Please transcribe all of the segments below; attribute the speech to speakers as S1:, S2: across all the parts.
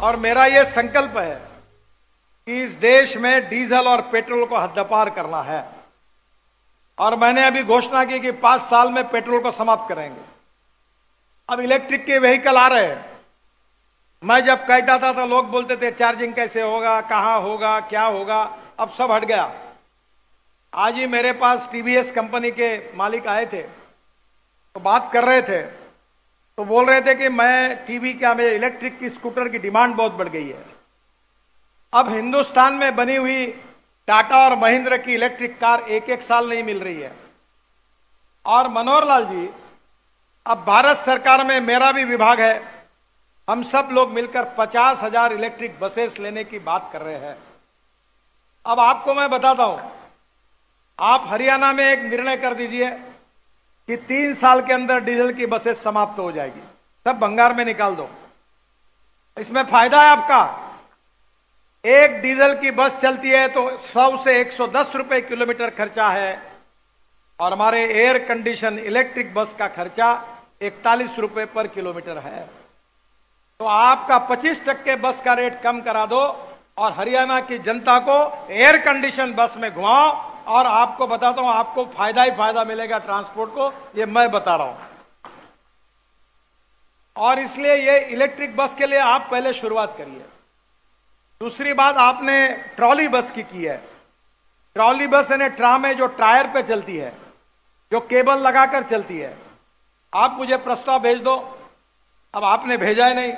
S1: और मेरा ये संकल्प है कि इस देश में डीजल और पेट्रोल को हद्दपार करना है। और मैंने अभी घोषणा की कि 5 साल में पेट्रोल को समाप्त करेंगे। अब इलेक्ट्रिक के व्हीकल आ रहे हैं। मैं जब कहता था तो लोग बोलते थे चार्जिंग कैसे होगा, कहां होगा, क्या होगा। अब सब हट गया। आज ही मेरे पास टीवीएस कंपनी के मालिक आए थे, तो बात कर रहे थे, तो बोल रहे थे कि मेरे इलेक्ट्रिक की स्कूटर की डिमांड बहुत बढ़ गई है। अब हिंदुस्तान में बनी हुई टाटा और महिंद्रा की इलेक्ट्रिक कार एक साल नहीं मिल रही है। और मनोहर लाल जी, अब भारत सरकार में मेरा भी विभाग है, हम सब लोग मिलकर 50,000 इलेक्ट्रिक बसेस लेने की बात कर रहे हैं। अब आपको मैं बताता हूं, आप हरियाणा में एक निर्णय कर दीजिए कि 3 साल के अंदर डीजल की बसेस समाप्त हो जाएगी, सब भंगार में निकाल दो। इसमें फायदा है आपका। एक डीजल की बस चलती है तो 100 से 110 रुपए किलोमीटर खर्चा है, और हमारे एयर कंडीशन इलेक्ट्रिक बस का खर्चा 41 रुपए पर किलोमीटर है। तो आपका 25% बस का रेट कम करा दो और हरियाणा की जनता को एयर कंडीशन बस में घुमाओ, और आपको बताता हूं आपको फायदा ही फायदा मिलेगा ट्रांसपोर्ट को, ये मैं बता रहा हूं। और इसलिए ये इलेक्ट्रिक बस के लिए आप पहले शुरुआत करिए। दूसरी बात, आपने ट्रॉली बस की है। ट्रॉली बस यानी ट्राम है, जो टायर पे चलती है, जो केबल लगाकर चलती है। आप मुझे प्रस्ताव भेज दो। अब आपने भेजा ही नहीं,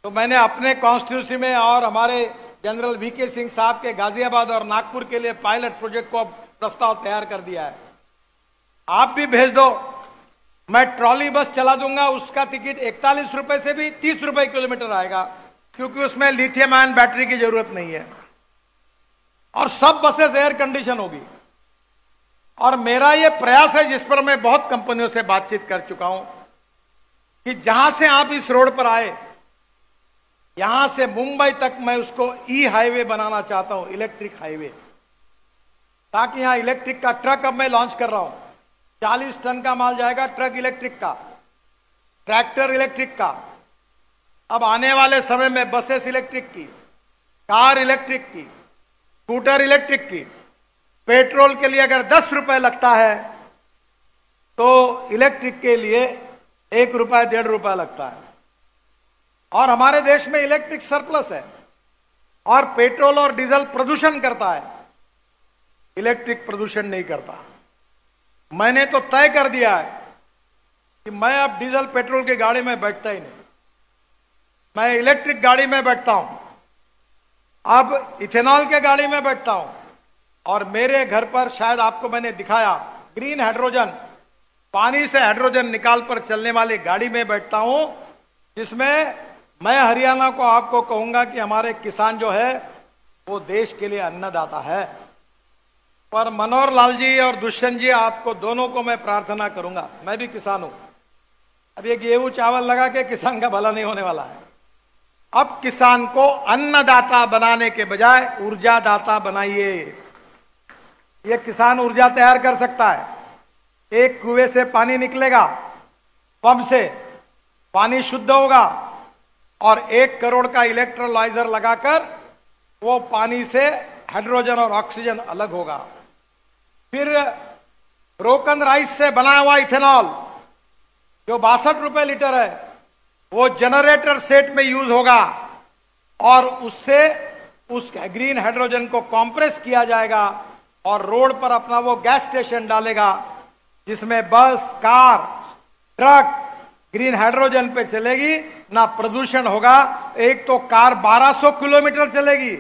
S1: तो मैंने अपने कॉन्स्टिट्यूंसी में और हमारे जनरल वीके सिंह साहब के गाजियाबाद और नागपुर के लिए पायलट प्रोजेक्ट को प्रस्ताव तैयार कर दिया है। आप भी भेज दो, मैं ट्रॉली बस चला दूंगा। उसका टिकट 41 रुपए से भी 30 रुपए किलोमीटर आएगा, क्योंकि उसमें लिथियम आयन बैटरी की जरूरत नहीं है, और सब बसेस एयर कंडीशन होगी। और मेरा यह प्रयास है, जिस पर मैं बहुत कंपनियों से बातचीत कर चुका हूं, कि जहां से आप इस रोड पर आए, यहां से मुंबई तक मैं उसको ई हाईवे बनाना चाहता हूं, इलेक्ट्रिक हाईवे, ताकि यहां इलेक्ट्रिक का ट्रक अब मैं लॉन्च कर रहा हूं। 40 टन का माल जाएगा ट्रक इलेक्ट्रिक का, ट्रैक्टर इलेक्ट्रिक का। अब आने वाले समय में बसेस इलेक्ट्रिक की, कार इलेक्ट्रिक की, स्कूटर इलेक्ट्रिक की। पेट्रोल के लिए अगर 10 रुपए लगता है, तो इलेक्ट्रिक के लिए 1 रुपया 1.5 रुपया लगता है। और हमारे देश में इलेक्ट्रिक सरप्लस है। और पेट्रोल और डीजल प्रदूषण करता है, इलेक्ट्रिक प्रदूषण नहीं करता। मैंने तो तय कर दिया है कि मैं अब डीजल पेट्रोल की गाड़ी में बैठता ही नहीं, मैं इलेक्ट्रिक गाड़ी में बैठता हूं। अब इथेनॉल के गाड़ी में बैठता हूं। और मेरे घर पर शायद आपको मैंने दिखाया, ग्रीन हाइड्रोजन, पानी से हाइड्रोजन निकाल कर चलने वाली गाड़ी में बैठता हूं, जिसमें मैं हरियाणा को आपको कहूंगा कि हमारे किसान जो है वो देश के लिए अन्नदाता है। पर मनोहर लाल जी और दुष्यंत जी, आपको दोनों को मैं प्रार्थना करूंगा, मैं भी किसान हूं। अब ये गेहूं चावल लगा के किसान का भला नहीं होने वाला है। अब किसान को अन्नदाता बनाने के बजाय ऊर्जादाता बनाइए। ये किसान ऊर्जा तैयार कर सकता है। एक कुएं से पानी निकलेगा, पंप से पानी शुद्ध होगा, और 1 करोड़ का इलेक्ट्रोलाइजर लगाकर वो पानी से हाइड्रोजन और ऑक्सीजन अलग होगा। फिर ब्रोकन राइस से बना हुआ इथेनॉल, जो 62 रुपए लीटर है, वो जनरेटर सेट में यूज होगा, और उससे उस ग्रीन हाइड्रोजन को कंप्रेस किया जाएगा, और रोड पर अपना वो गैस स्टेशन डालेगा, जिसमें बस, कार, ट्रक ग्रीन हाइड्रोजन पे चलेगी, ना प्रदूषण होगा। एक तो कार 1200 किलोमीटर चलेगी,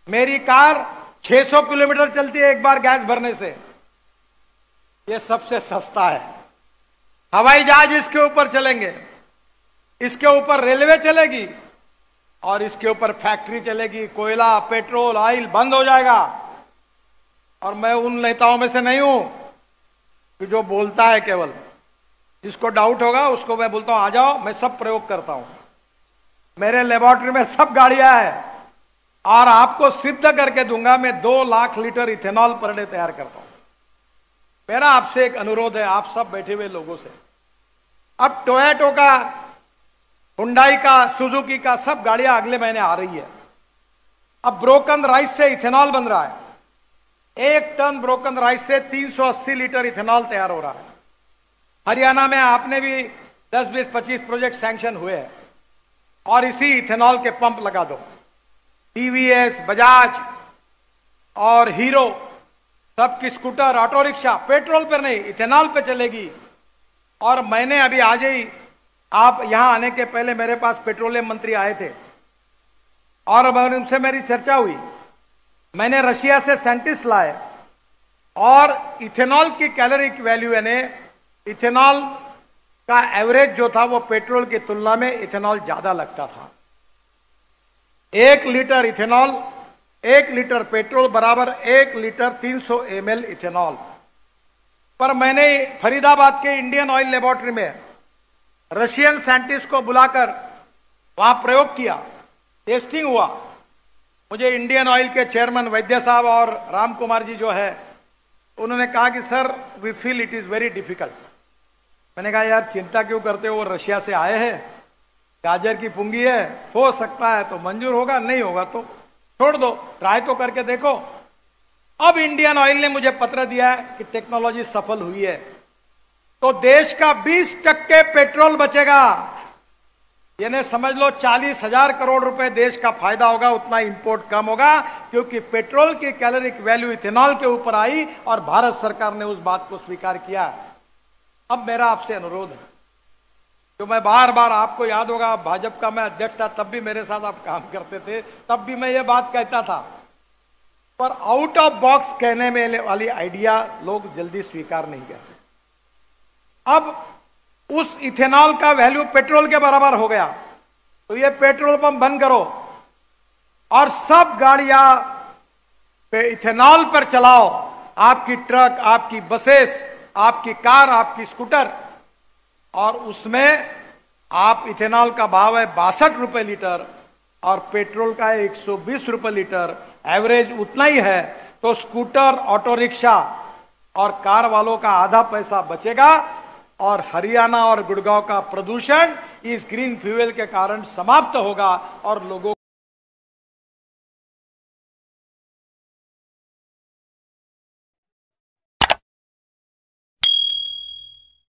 S1: मेरी कार 600 किलोमीटर चलती है एक बार गैस भरने से। ये सबसे सस्ता है। हवाई जहाज इसके ऊपर चलेंगे, इसके ऊपर रेलवे चलेगी, और इसके ऊपर फैक्ट्री चलेगी। कोयला, पेट्रोल, ऑयल बंद हो जाएगा। और मैं उन नेताओं में से नहीं हूं कि जो बोलता है केवल। जिसको डाउट होगा उसको मैं बोलता हूं आ जाओ, मैं सब प्रयोग करता हूं। मेरे लेबोरेटरी में सब गाड़ियां हैं, और आपको सिद्ध करके दूंगा। मैं 2 lakh litre ethanol per day तैयार करता हूं। मेरा आपसे एक अनुरोध है, आप सब बैठे हुए लोगों से। अब टोयोटो का हुंडई का, सुजुकी का, सब गाड़ियां अगले महीने आ रही है। अब ब्रोकन राइस से इथेनॉल बन रहा है। 1 टन ब्रोकन राइस से 380 लीटर इथेनॉल तैयार हो रहा है। हरियाणा में आपने भी 10, 20, 25 प्रोजेक्ट सैंक्शन हुए हैं और इसी इथेनॉल के पंप लगा दो। टीवीएस, बजाज और हीरो सबकी स्कूटर, ऑटो रिक्शा पेट्रोल पर नहीं, इथेनॉल पे चलेगी। और मैंने अभी आज ही, आप यहां आने के पहले मेरे पास पेट्रोलियम मंत्री आए थे और उनसे मेरी चर्चा हुई। मैंने रशिया से साइंटिस्ट लाए और इथेनॉल की कैलोरिक वैल्यू, यानी इथेनॉल का एवरेज जो था वो पेट्रोल की तुलना में इथेनॉल ज्यादा लगता था। 1 लीटर इथेनॉल, 1 लीटर पेट्रोल बराबर 1 लीटर 300 ml इथेनॉल। पर मैंने फरीदाबाद के इंडियन ऑयल लेबोरेटरी में रशियन साइंटिस्ट को बुलाकर वहां प्रयोग किया, टेस्टिंग हुआ। मुझे इंडियन ऑयल के चेयरमैन वैद्य साहब और राम कुमार जी जो है, उन्होंने कहा कि sir we feel it is very difficult. मैंने कहा यार चिंता क्यों करते हो, वो रशिया से आए हैं, गाजर की पुंगी है, हो सकता है तो मंजूर होगा, नहीं होगा तो छोड़ दो, ट्राई तो करके देखो। अब इंडियन ऑयल ने मुझे पत्र दिया है कि टेक्नोलॉजी सफल हुई है तो देश का 20% पेट्रोल बचेगा। यानी समझ लो 40,000 करोड़ रुपए देश का फायदा होगा, उतना इंपोर्ट कम होगा, क्योंकि पेट्रोल की कैलोरिक वैल्यू इथेनॉल के ऊपर आई और भारत सरकार ने उस बात को स्वीकार किया। अब मेरा आपसे अनुरोध है, जो मैं बार बार, आपको याद होगा भाजपा का मैं अध्यक्ष था, तब भी मेरे साथ आप काम करते थे, तब भी मैं ये बात कहता था, पर आउट ऑफ बॉक्स कहने में वाली आइडिया लोग जल्दी स्वीकार नहीं करते। अब उस इथेनॉल का वैल्यू पेट्रोल के बराबर हो गया, तो ये पेट्रोल पंप बंद करो और सब गाड़ियां पे इथेनॉल पर चलाओ। आपकी ट्रक, आपकी बसेस, आपकी कार, आपकी स्कूटर, और उसमें आप इथेनॉल का भाव है 62 रुपए लीटर और पेट्रोल का है 120 रुपए लीटर, एवरेज उतना ही है। तो स्कूटर, ऑटो रिक्शा और कार वालों का आधा पैसा बचेगा और हरियाणा और गुड़गांव का प्रदूषण इस ग्रीन फ्यूल के कारण समाप्त होगा और लोगों